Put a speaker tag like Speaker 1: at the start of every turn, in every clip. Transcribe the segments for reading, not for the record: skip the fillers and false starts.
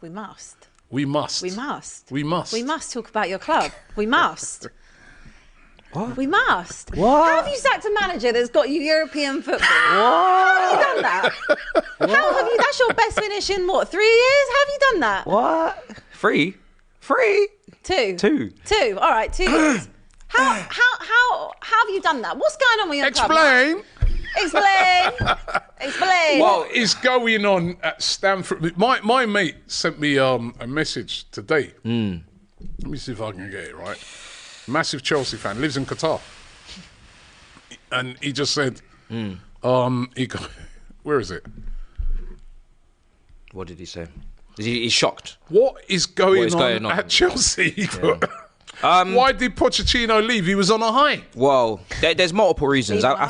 Speaker 1: We must.
Speaker 2: We must.
Speaker 1: We must.
Speaker 2: We must.
Speaker 1: We must talk about your club. We must.
Speaker 3: What?
Speaker 1: We must.
Speaker 3: What?
Speaker 1: How have you sacked a manager that's got you European football?
Speaker 3: What?
Speaker 1: How have you done that? How have you? That's your best finish in what, 3 years? How have you done that?
Speaker 3: What? Free?
Speaker 1: 2.
Speaker 3: 2.
Speaker 1: All right, 2 years. How have you done that? What's going on with your club? Explain.
Speaker 2: What is going on at Stamford? My mate sent me a message today. Let me see if I can get it right. Massive Chelsea fan, lives in Qatar, and he just said, where is it?
Speaker 3: What did he say? He's shocked.
Speaker 2: What is going on at Chelsea? Why did Pochettino leave? He was on a high.
Speaker 3: Well, there's multiple reasons. I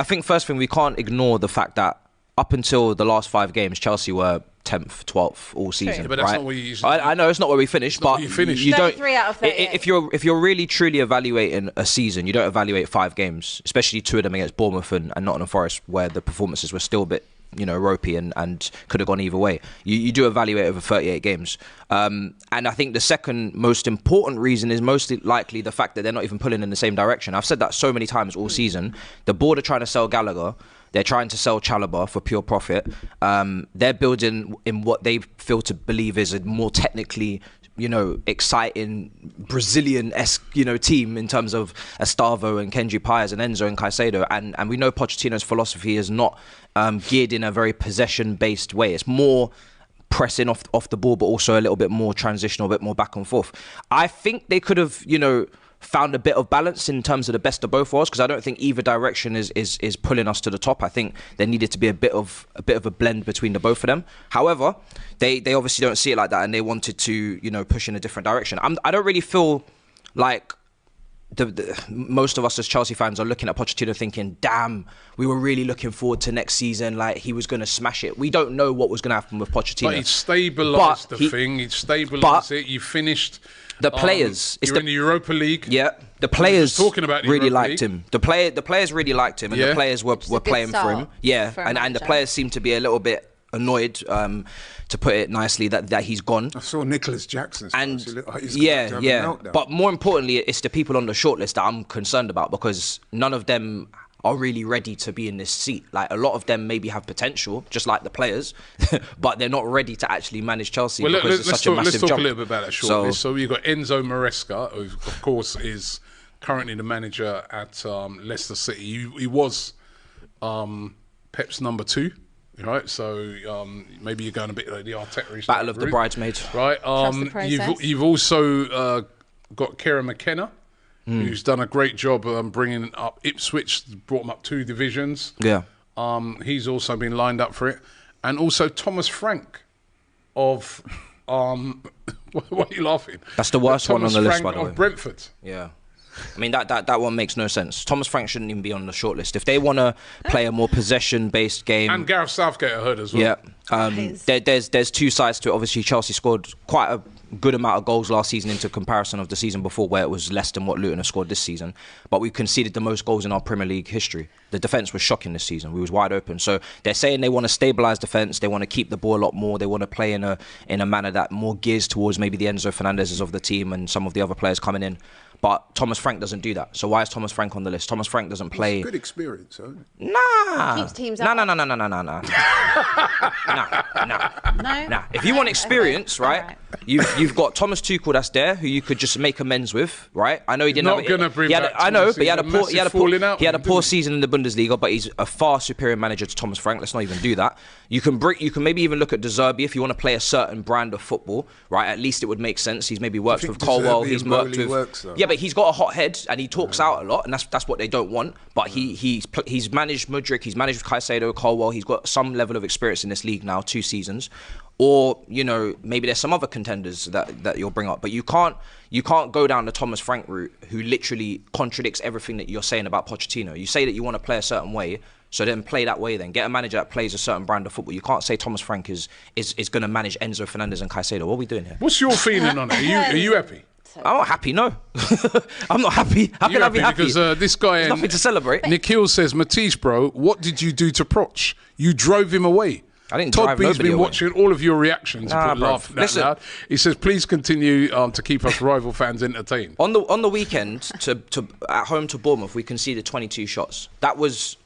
Speaker 3: think first thing, we can't ignore the fact that up until the last 5 games, Chelsea were 10th, 12th all season.
Speaker 2: Yeah, but that's not where you usually.
Speaker 3: I know it's not where we finished, but you don't.
Speaker 1: 33 out of 38.
Speaker 3: If you're really truly evaluating a season, you don't evaluate 5 games, especially 2 of them against Bournemouth and Nottingham Forest, where the performances were still a bit, ropey and could have gone either way. You do evaluate over 38 games. And I think the second most important reason is mostly likely the fact that they're not even pulling in the same direction. I've said that so many times all season. The board are trying to sell Gallagher. They're trying to sell Chalobah for pure profit. They're building in what they feel to believe is a more technically, exciting Brazilian-esque, team in terms of Estavo and Kenji Pires and Enzo and Caicedo. And we know Pochettino's philosophy is not geared in a very possession-based way. It's more pressing off the ball, but also a little bit more transitional, a bit more back and forth. I think they could have, found a bit of balance in terms of the best of both worlds, because I don't think either direction is pulling us to the top. I think there needed to be a bit of a blend between the both of them. However, they obviously don't see it like that, and they wanted to push in a different direction. I don't really feel like most of us as Chelsea fans are looking at Pochettino thinking, damn, we were really looking forward to next season, like he was going to smash it. We don't know what was going to happen with Pochettino.
Speaker 2: But he stabilised the thing. He stabilised it. You finished.
Speaker 3: The players,
Speaker 2: you're in the Europa League.
Speaker 3: Yeah, the players
Speaker 2: talking about
Speaker 3: really
Speaker 2: Europa
Speaker 3: liked
Speaker 2: League.
Speaker 3: him. The players really liked him, and the players were playing for him. Yeah, and the players seem to be a little bit annoyed, to put it nicely, that he's gone.
Speaker 4: I saw Nicholas Jackson.
Speaker 3: And but more importantly, it's the people on the shortlist that I'm concerned about, because none of them are really ready to be in this seat. Like, a lot of them maybe have potential, just like the players, but they're not ready to actually manage Chelsea because it's such a massive jump.
Speaker 2: Let's talk a little bit about that shortlist. So you've got Enzo Maresca, who of course is currently the manager at Leicester City. He was Pep's number 2. Right, so maybe you're going a bit like the Arteta
Speaker 3: battle of the bridesmaids.
Speaker 2: Right, you've also got Kieran McKenna, who's done a great job bringing up Ipswich, brought them up 2 divisions.
Speaker 3: Yeah,
Speaker 2: he's also been lined up for it, and also Thomas Frank of why are you laughing?
Speaker 3: That's the worst one on the list, by the way.
Speaker 2: Of Brentford.
Speaker 3: Yeah. I mean, that one makes no sense. Thomas Frank shouldn't even be on the shortlist. If they want to play a more possession-based game...
Speaker 2: And Gareth Southgate, I heard as well.
Speaker 3: Yeah. There's 2 sides to it. Obviously, Chelsea scored quite a good amount of goals last season into comparison of the season before, where it was less than what Luton have scored this season. But we conceded the most goals in our Premier League history. The defence was shocking this season. We was wide open. So they're saying they want to stabilise defence. They want to keep the ball a lot more. They want to play in a manner that more gears towards maybe the Enzo Fernandezes of the team and some of the other players coming in. But Thomas Frank doesn't do that. So why is Thomas Frank on the list? Thomas Frank doesn't play...
Speaker 4: It's a good experience, isn't it?
Speaker 3: Nah.
Speaker 1: Keeps teams up.
Speaker 3: No. Nah. If you want experience, right? You've got Thomas Tuchel that's there, who you could just make amends with, right? I know he didn't
Speaker 2: Not going to bring back
Speaker 3: I know,
Speaker 2: Thomas.
Speaker 3: but he had a poor
Speaker 2: season.
Speaker 3: season in the Bundesliga, but he's a far superior manager to Thomas Frank. Let's not even do that. You can maybe even look at De Zerbi if you want to play a certain brand of football, right? At least it would make sense. He's maybe worked with Colwell. He's worked with... Yeah, but he's got a hot head and he talks out a lot, and that's what they don't want. But he's managed Mudryk, he's managed Caicedo, Colwell. He's got some level of experience in this league now, 2 seasons. Or, maybe there's some other contenders that you'll bring up. But you can't go down the Thomas Frank route, who literally contradicts everything that you're saying about Pochettino. You say that you want to play a certain way, so then play that way then. Get a manager that plays a certain brand of football. You can't say Thomas Frank is going to manage Enzo Fernandez and Caicedo. What are we doing here?
Speaker 2: What's your feeling on it? Are you happy?
Speaker 3: I'm not happy, no. I'm not happy. How can I be happy?
Speaker 2: Because this guy...
Speaker 3: There's nothing to celebrate.
Speaker 2: Nikhil says, Matisse, bro, what did you do to Proch? You drove him away.
Speaker 3: I didn't
Speaker 2: Todd
Speaker 3: drive
Speaker 2: B's
Speaker 3: nobody
Speaker 2: been
Speaker 3: away.
Speaker 2: watching all of your reactions and put
Speaker 3: bruv.
Speaker 2: laughing out
Speaker 3: Listen.
Speaker 2: loud. He says, please continue to keep us rival fans entertained.
Speaker 3: On the weekend, to at home to Bournemouth, we conceded 22 shots. That was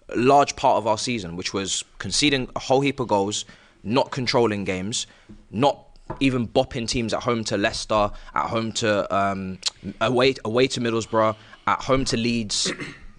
Speaker 3: a large part of our season, which was conceding a whole heap of goals, not controlling games, not even bopping teams at home to Leicester, at home to away to Middlesbrough, at home to Leeds,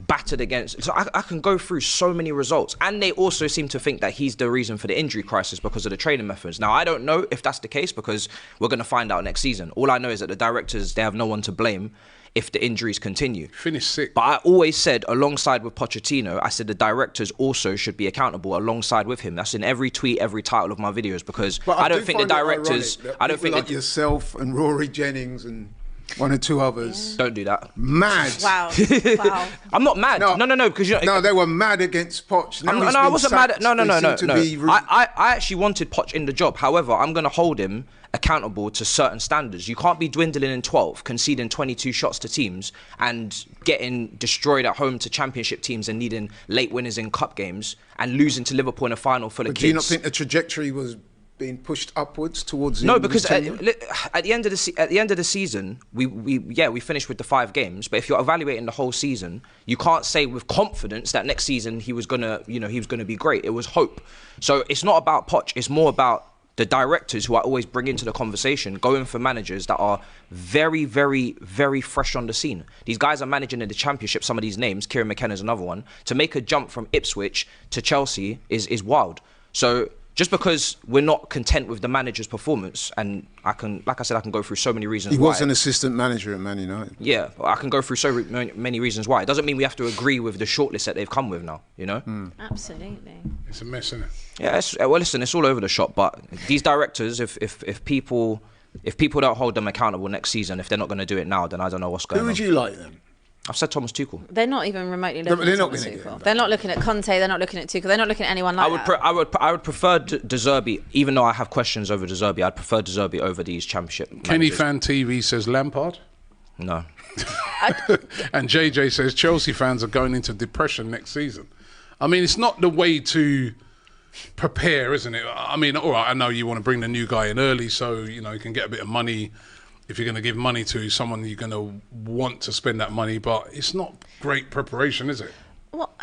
Speaker 3: battered against. So I can go through so many results. And they also seem to think that he's the reason for the injury crisis because of the training methods. Now, I don't know if that's the case because we're going to find out next season. All I know is that the directors, they have no one to blame if the injuries continue.
Speaker 2: Finish sick.
Speaker 3: But I always said, alongside with Pochettino, I said the directors also should be accountable alongside with him. That's in every tweet, every title of my videos because
Speaker 4: But
Speaker 3: I don't think the directors.
Speaker 4: I don't think like yourself and Rory Jennings and one or two others.
Speaker 3: Don't do that.
Speaker 4: Mad.
Speaker 1: Wow.
Speaker 3: I'm not mad. No, because
Speaker 4: no, they were mad against Poch. Now he's
Speaker 3: I
Speaker 4: been
Speaker 3: wasn't
Speaker 4: sacked.
Speaker 3: mad. No.
Speaker 4: They seem to be
Speaker 3: I actually wanted Poch in the job. However, I'm going to hold him accountable to certain standards. You can't be dwindling in 12, conceding 22 shots to teams and getting destroyed at home to championship teams and needing late winners in cup games and losing to Liverpool in a final full of kids.
Speaker 4: Do you not think the trajectory was being pushed upwards towards the
Speaker 3: No,
Speaker 4: end of
Speaker 3: because
Speaker 4: his tenure?
Speaker 3: at the end of the season, we finished with the 5 games. But if you're evaluating the whole season, you can't say with confidence that next season he was gonna be great. It was hope. So it's not about Poch. It's more about the directors who I always bring into the conversation, going for managers that are very, very, very fresh on the scene. These guys are managing in the Championship. Some of these names, Kieran McKenna's another one. To make a jump from Ipswich to Chelsea is wild. So just because we're not content with the manager's performance, and I can go through so many reasons
Speaker 4: He
Speaker 3: why.
Speaker 4: was an assistant manager at Man United.
Speaker 3: Yeah, I can go through so many reasons why. It doesn't mean we have to agree with the shortlist that they've come with now, you know?
Speaker 1: Absolutely.
Speaker 2: It's a mess, isn't it?
Speaker 3: Yeah, well, listen, it's all over the shop, but these directors, if people don't hold them accountable next season, if they're not going to do it now, then I don't know what's going on.
Speaker 4: Who would you like then?
Speaker 3: I've said Thomas Tuchel.
Speaker 1: They're not even remotely looking
Speaker 4: they're
Speaker 1: at
Speaker 4: not
Speaker 1: Thomas
Speaker 4: gonna get him
Speaker 1: Tuchel.
Speaker 4: back.
Speaker 1: They're not looking at Conte. They're not looking at Tuchel. They're not looking at anyone like that.
Speaker 3: I would prefer De Zerbi, even though I have questions over De Zerbi. I'd prefer De Zerbi over these championship
Speaker 2: Kenny
Speaker 3: managers.
Speaker 2: Fan TV says Lampard.
Speaker 3: No.
Speaker 2: And JJ says Chelsea fans are going into depression next season. I mean, it's not the way to prepare, isn't it? I mean, all right, I know you want to bring the new guy in early so, you know, you can get a bit of money. If you're going to give money to someone, you're going to want to spend that money, but it's not great preparation, is it?
Speaker 1: Well,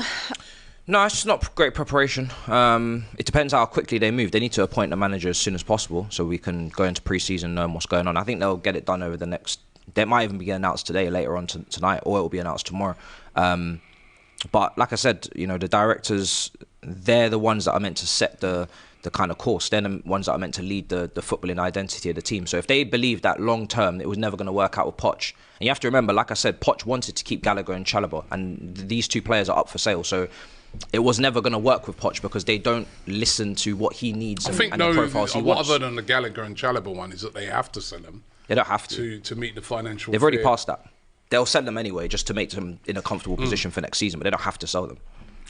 Speaker 3: No, it's just not great preparation. It depends how quickly they move. They need to appoint a manager as soon as possible so we can go into pre-season knowing what's going on. I think they'll get it done over the next... They might even be announced today, later on tonight, or it will be announced tomorrow. But like I said, you know, the directors, they're the ones that are meant to set the kind of course. They're the ones that are meant to lead the footballing identity of the team. So if they believe that long term it was never going to work out with Poch, and you have to remember, like I said, Poch wanted to keep Gallagher and Chalobah, and these two players are up for sale. So it was never going to work with Poch because they don't listen to what he needs and the profiles he wants.
Speaker 2: Other than the Gallagher and Chalobah one is that they have to sell them.
Speaker 3: They don't have to
Speaker 2: meet the financial.
Speaker 3: They've already passed that. They'll sell them anyway just to make them in a comfortable position for next season, but they don't have to sell them.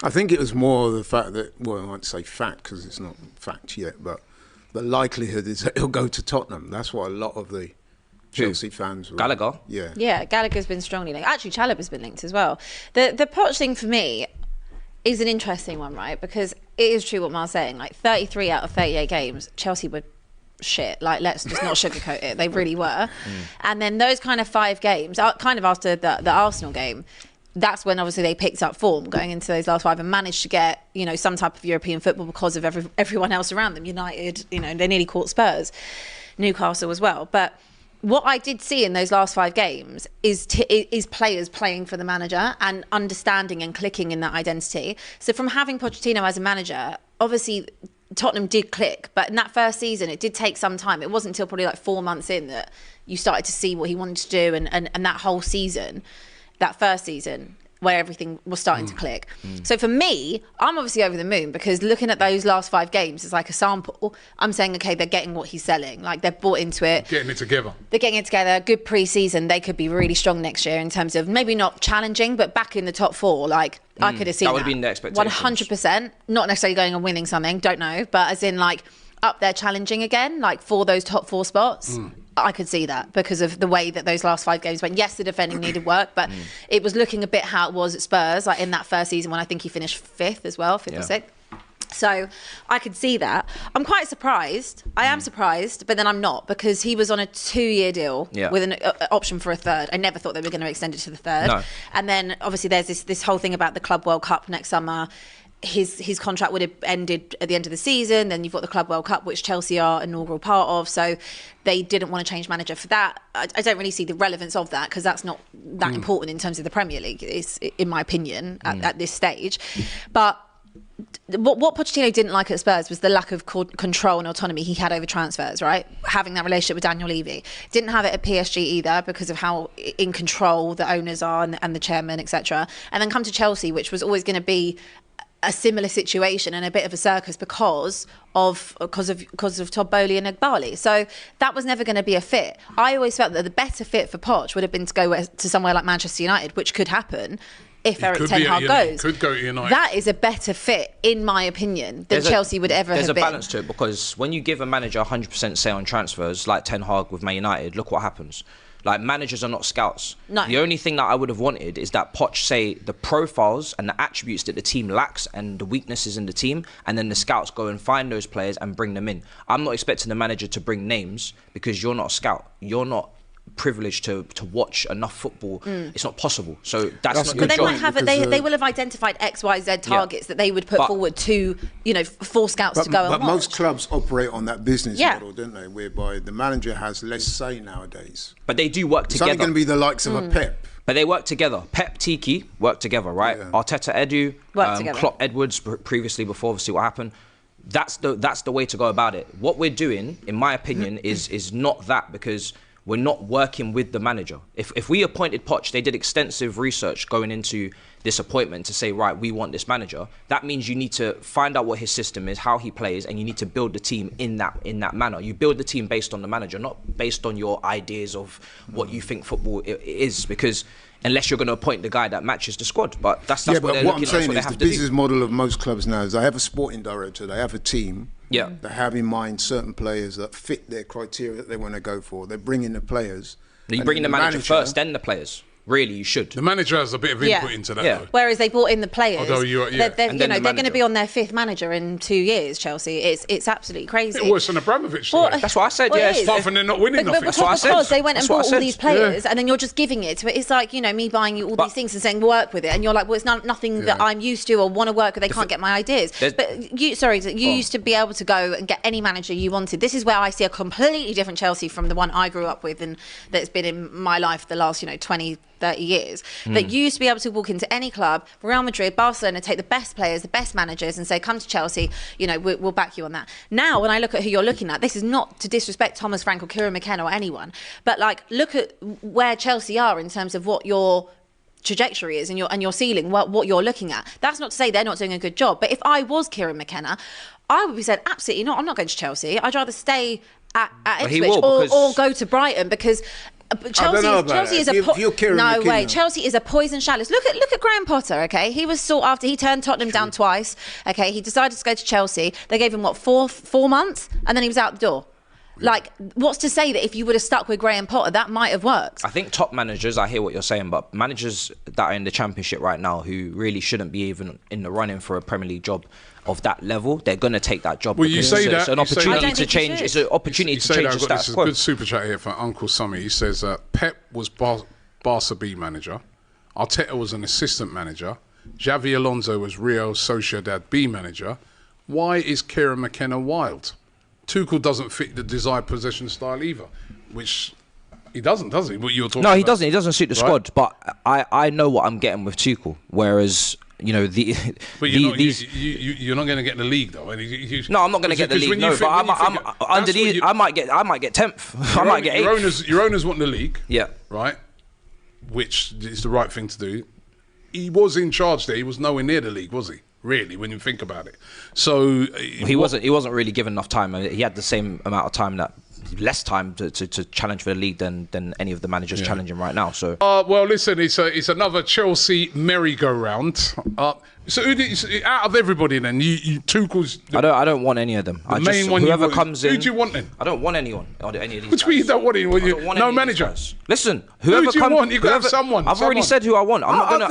Speaker 4: I think it was more the fact that, well, I won't say fact because it's not fact yet, but the likelihood is that he'll go to Tottenham. That's what a lot of the Chelsea fans were.
Speaker 3: Gallagher?
Speaker 4: Yeah.
Speaker 1: yeah, Gallagher's been strongly linked. Actually, Chalobah's been linked as well. The Poch thing for me is an interesting one, right? Because it is true what Mar's saying. Like 33 out of 38 games, Chelsea were shit. Like, let's just not sugarcoat it. They really were. And then those kind of 5 games, kind of after the Arsenal game, that's when obviously they picked up form going into those last 5 and managed to get, you know, some type of European football because of everyone else around them. United, you know, they nearly caught Spurs, Newcastle as well. But what I did see in those last 5 games is players playing for the manager and understanding and clicking in that identity. So from having Pochettino as a manager, obviously Tottenham did click, but in that first season it did take some time. It wasn't until probably like 4 months in that you started to see what he wanted to do, and that whole season, that first season, where everything was starting to click. So for me, I'm obviously over the moon because looking at those last 5 games as like a sample, I'm saying, okay, they're getting what he's selling. Like, they're bought into it.
Speaker 2: Getting it together.
Speaker 1: They're getting it together. Good pre-season. They could be really strong next year in terms of maybe not challenging, but back in the top 4. Like, I could have seen that.
Speaker 3: That would have been the expectations.
Speaker 1: 100%. Not necessarily going and winning something, don't know. But as in, like, up there challenging again, like for those top 4 spots. I could see that because of the way that those last 5 games went. Yes, the defending needed work, but it was looking a bit how it was at Spurs, like in that first season when I think he finished 5th as well, 5th or 6th. So I could see that. I'm quite surprised. I am surprised, but then I'm not, because he was on a 2-year deal with an option for a third. I never thought they were going to extend it to the third.
Speaker 3: No.
Speaker 1: And then obviously there's this whole thing about the Club World Cup next summer. His contract would have ended at the end of the season. Then you've got the Club World Cup, which Chelsea are an inaugural part of. So they didn't want to change manager for that. I don't really see the relevance of that, because that's not that important in terms of the Premier League, in my opinion, at this stage. But what Pochettino didn't like at Spurs was the lack of control and autonomy he had over transfers, right? Having that relationship with Daniel Levy. Didn't have it at PSG either, because of how in control the owners are and the chairman, etc. And then come to Chelsea, which was always going to be a similar situation and a bit of a circus because of Todd Bowley and Ighbali. So that was never going to be a fit. I always felt that the better fit for Poch would have been to go to somewhere like Manchester United, which could happen if Eric Ten Hag goes.
Speaker 2: Could go to United.
Speaker 1: That is a better fit, in my opinion, than Chelsea would ever have been.
Speaker 3: There's a balance to it, because when you give a manager 100% say on transfers, like Ten Hag with Man United, look what happens. Like, managers are not scouts.
Speaker 1: No.
Speaker 3: The only thing that I would have wanted is that Poch say the profiles and the attributes that the team lacks and the weaknesses in the team, and then the scouts go and find those players and bring them in. I'm not expecting the manager to bring names, because you're not a scout. You're not privileged to watch enough football. It's not possible. So that's not your
Speaker 1: But they
Speaker 3: job.
Speaker 1: might have they will have identified XYZ targets that they would put forward to, for scouts to go and watch.
Speaker 4: But most clubs operate on that business model, don't they? Whereby the manager has less say nowadays.
Speaker 3: But they do work together.
Speaker 4: It's only going to be the likes of a Pep.
Speaker 3: But they work together. Pep, Tiki work together, right?
Speaker 4: Yeah.
Speaker 3: Arteta, Edu,
Speaker 1: Work together.
Speaker 3: Klopp, Edwards, previously before obviously what happened. That's the way to go about it. What we're doing, in my opinion, is not that, because we're not working with the manager. If we appointed Poch, they did extensive research going into this appointment to say, right, we want this manager. That means you need to find out what his system is, how he plays, and you need to build the team in that manner. You build the team based on the manager, not based on your ideas of what you think football is, because unless you're going to appoint the guy that matches the squad. But that's what they're looking at. That's what they have to do.
Speaker 4: The business model of most clubs now is they have a sporting director, they have a team.
Speaker 3: Yeah.
Speaker 4: They have in mind certain players that fit their criteria that they want to go for. They bring in the players.
Speaker 3: You bring in the manager first, then the players. Really, you should.
Speaker 2: The manager has a bit of input into that, though.
Speaker 1: Whereas they brought in the players.
Speaker 2: Although
Speaker 1: they're going to be on their 5th manager in 2 years, Chelsea. It's absolutely crazy.
Speaker 2: It's worse than Abramovich.
Speaker 3: That's what I said,
Speaker 2: Apart from they're not winning nothing.
Speaker 1: That's what I said. Because they went and bought all these players, and then you're just giving it to it. It's like, me buying you all these things and saying, work with it. And you're like, well, it's nothing that I'm used to or want to work with. They can't get my ideas. But you used to be able to go and get any manager you wanted. This is where I see a completely different Chelsea from the one I grew up with and that's been in my life the last, 20, 30 years. That you used to be able to walk into any club, Real Madrid, Barcelona, take the best players, the best managers, and say, come to Chelsea, we'll back you on that. Now, when I look at who you're looking at, this is not to disrespect Thomas Frank or Kieran McKenna or anyone, but look at where Chelsea are in terms of what your trajectory is and your ceiling, what you're looking at. That's not to say they're not doing a good job, but if I was Kieran McKenna, I would be said, absolutely not, I'm not going to Chelsea. I'd rather stay at Ipswich or go to Brighton, because Chelsea is Chelsea is a poison chalice. Look at Graham Potter. Okay, he was sought after. He turned Tottenham down twice. Okay, he decided to go to Chelsea. They gave him four months, and then he was out the door. Like, what's to say that if you would have stuck with Graham Potter, that might have worked?
Speaker 3: I think top managers, I hear what you're saying, but managers that are in the Championship right now who really shouldn't be even in the running for a Premier League job of that level, they're going to take that job.
Speaker 2: Well, you say that.
Speaker 3: It's an opportunity to change. It's an opportunity to change the status quo.
Speaker 2: There's a good super chat here from Uncle Summy. He says Pep was Barca B manager. Arteta was an assistant manager. Xavi Alonso was Real Sociedad B manager. Why is Kieran McKenna wild? Tuchel doesn't fit the desired possession style either, which he doesn't, does he? What you're talking about?
Speaker 3: No, he doesn't. He doesn't suit the squad. But I know what I'm getting with Tuchel. Whereas,
Speaker 2: but you're not going to get the league though.
Speaker 3: No, I'm not going to get the league. No, but I might get 10th. I might get 8th.
Speaker 2: Your owners want the league.
Speaker 3: Yeah.
Speaker 2: Right. Which is the right thing to do. He was in charge there. He was nowhere near the league, was he? Really, when you think about it. So
Speaker 3: he wasn't really given enough time. He had the same amount of time that less time to challenge for the league than any of the managers challenging right now. So,
Speaker 2: well, listen, it's another Chelsea merry-go-round. So out of everybody, then Tuchel's.
Speaker 3: I don't want any of them. Whoever comes in.
Speaker 2: Who do you want then?
Speaker 3: I don't want anyone. Any of these.
Speaker 2: Which means you don't want anyone. No manager.
Speaker 3: Listen, whoever
Speaker 2: who do you want? You got to have someone.
Speaker 3: I've already said who I want. I'm not going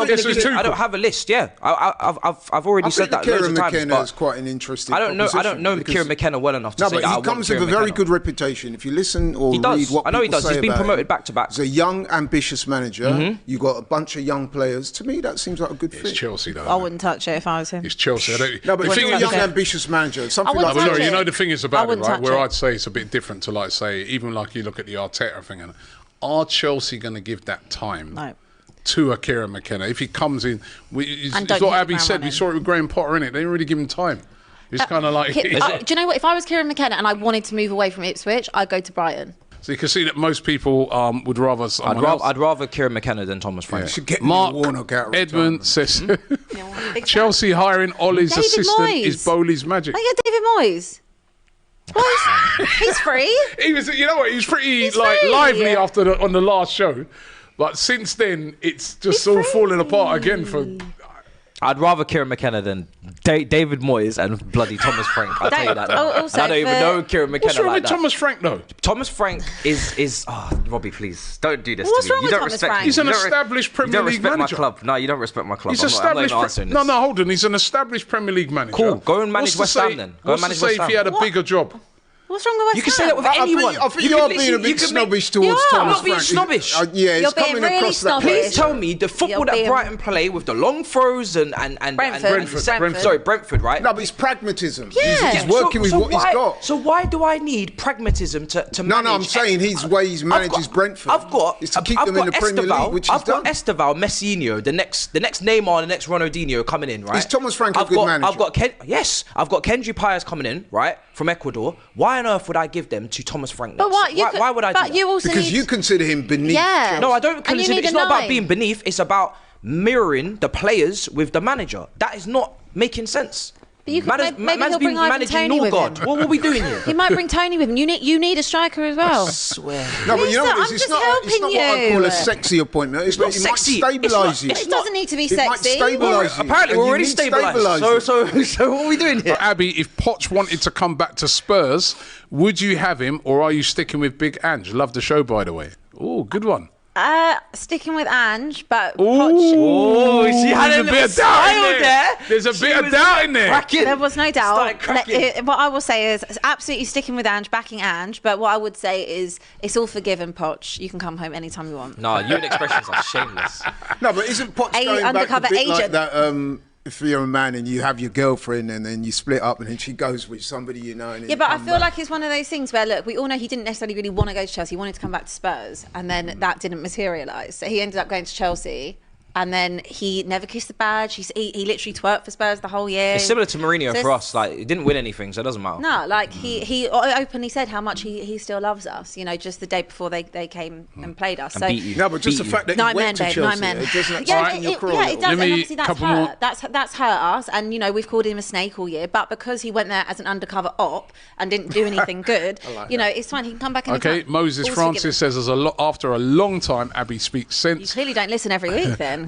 Speaker 3: to give you. I don't have a list. Yeah, I've already said that loads of times.
Speaker 4: McKenna is quite an interesting.
Speaker 3: I don't know Kieran McKenna well enough to say that I want.
Speaker 4: He comes with a very good reputation. If you listen or read what people say about him. I know he does.
Speaker 3: He's been promoted back to back.
Speaker 4: He's a young, ambitious manager. You got a bunch of young players. To me, that seems like a good fit.
Speaker 2: It's Chelsea, though.
Speaker 1: I wouldn't touch it if I was him.
Speaker 2: It's Chelsea.
Speaker 4: No, but if you're a young, ambitious manager, something like that.
Speaker 2: You know the thing is about it, right? Where I'd say it's a bit different to, like, say, even like you look at the Arteta thing, and are Chelsea going to give that time to a Kieran McKenna if he comes in? It's what Abby said. We saw it with Graham Potter, innit? They didn't really give him time. It's kind of like.
Speaker 1: Do you know what? If I was Kieran McKenna and I wanted to move away from Ipswich, I'd go to Brighton.
Speaker 2: So you can see that most people would rather.
Speaker 3: I'd rather Kieran McKenna than Thomas Frank.
Speaker 4: Should get
Speaker 2: Mark
Speaker 4: Warnock out
Speaker 2: Edmund says Chelsea hiring Ollie's assistant is Bowley's magic.
Speaker 1: Oh yeah, David Moyes. He's free.
Speaker 2: He was, you know what? He was pretty lively on the last show, but since then it's just all falling apart again for.
Speaker 3: I'd rather Kieran McKenna than David Moyes and bloody Thomas Frank. I'll tell you that now. I don't even know Kieran McKenna.
Speaker 2: What's wrong
Speaker 3: like
Speaker 2: with
Speaker 3: that.
Speaker 2: Thomas Frank though?
Speaker 3: Thomas Frank is Robbie, please don't do this
Speaker 1: What's
Speaker 3: to me.
Speaker 1: Wrong
Speaker 3: You
Speaker 1: with
Speaker 3: don't
Speaker 1: Thomas
Speaker 3: respect
Speaker 1: Frank?
Speaker 2: He's an established Premier League manager.
Speaker 3: You don't respect my club. No, you don't respect my club.
Speaker 2: He's established. No, hold on. He's an established Premier League manager.
Speaker 3: Cool. Go and manage West Ham then. Go and manage West Ham.
Speaker 2: If he had a bigger job?
Speaker 1: What's wrong with West Ham?
Speaker 3: You can say that with anyone.
Speaker 4: I think you're being a bit snobbish towards Thomas Frank.
Speaker 3: I'm not being snobbish.
Speaker 4: Yeah, it's coming across that.
Speaker 3: Please tell me the football that Brighton play with the long throws and Brentford, right?
Speaker 4: No, but it's pragmatism.
Speaker 1: Yeah.
Speaker 4: He's working with what he's got.
Speaker 3: So why do I need pragmatism to manage?
Speaker 4: No, I'm saying his way he manages Brentford is to keep them in the Premier League, which he's done.
Speaker 3: I've got Esteval, Messinho, the next Neymar, the next Ronaldinho coming in, right?
Speaker 4: Is Thomas Frank a good manager?
Speaker 3: I've got Kendry Pires coming in, right, from Ecuador. Why on earth would I give them to Thomas Frank next?
Speaker 1: But
Speaker 3: why would I do that?
Speaker 1: You also
Speaker 4: because you consider him beneath.
Speaker 1: Yeah.
Speaker 3: No, I don't consider. It's not about being beneath. It's about mirroring the players with the manager. That is not making sense.
Speaker 1: But you could, maybe he'll bring Ivan Toney with him.
Speaker 3: What are we doing here?
Speaker 1: He might bring Toney with him. You need a striker as well.
Speaker 3: I swear.
Speaker 4: No, but you know what it is?
Speaker 1: I'm
Speaker 4: It's
Speaker 1: just
Speaker 4: not
Speaker 1: helping
Speaker 4: what I call a sexy appointment. It's
Speaker 3: not
Speaker 4: like it might
Speaker 3: sexy.
Speaker 4: stabilise you.
Speaker 1: It doesn't need to be
Speaker 4: It might
Speaker 1: sexy.
Speaker 4: stabilise you.
Speaker 3: Apparently, we're already stabilised. So what are we doing here?
Speaker 2: Abby, if Poch wanted to come back to Spurs, would you have him, or are you sticking with Big Ange? Love the show, by the way. Oh, good one.
Speaker 1: Sticking with Ange, but
Speaker 3: Oh, she had a bit of doubt in there.
Speaker 2: There's a bit of doubt in there.
Speaker 1: there was no doubt. What I will say is absolutely sticking with Ange, backing Ange. But what I would say is it's all forgiven, Poch. You can come home anytime you want.
Speaker 3: No, you and expressions are shameless.
Speaker 4: No, but isn't Poch going back a bit like that? If you're a man and you have your girlfriend and then you split up and then she goes with somebody you know. And
Speaker 1: yeah, but I feel like it's one of those things where, look, we all know he didn't necessarily really want to go to Chelsea. He wanted to come back to Spurs, and then that didn't materialise. So he ended up going to Chelsea, and then he never kissed the badge. He literally twerked for Spurs the whole year.
Speaker 3: It's similar to Mourinho for us. Like, he didn't win anything, so it doesn't matter.
Speaker 1: No, like he openly said how much he still loves us. You know, just the day before they came and played us.
Speaker 3: And beat you.
Speaker 4: No, but just the fact that he went to Chelsea, it doesn't tighten your craw.
Speaker 1: Yeah, it does. And obviously that's hurt us. And you know, we've called him a snake all year. But because he went there as an undercover op and didn't do anything good, you know, it's fine. He can come back.
Speaker 2: Okay, Moses Francis says, after a long time, Abby speaks sense.
Speaker 1: You clearly don't listen every week, then.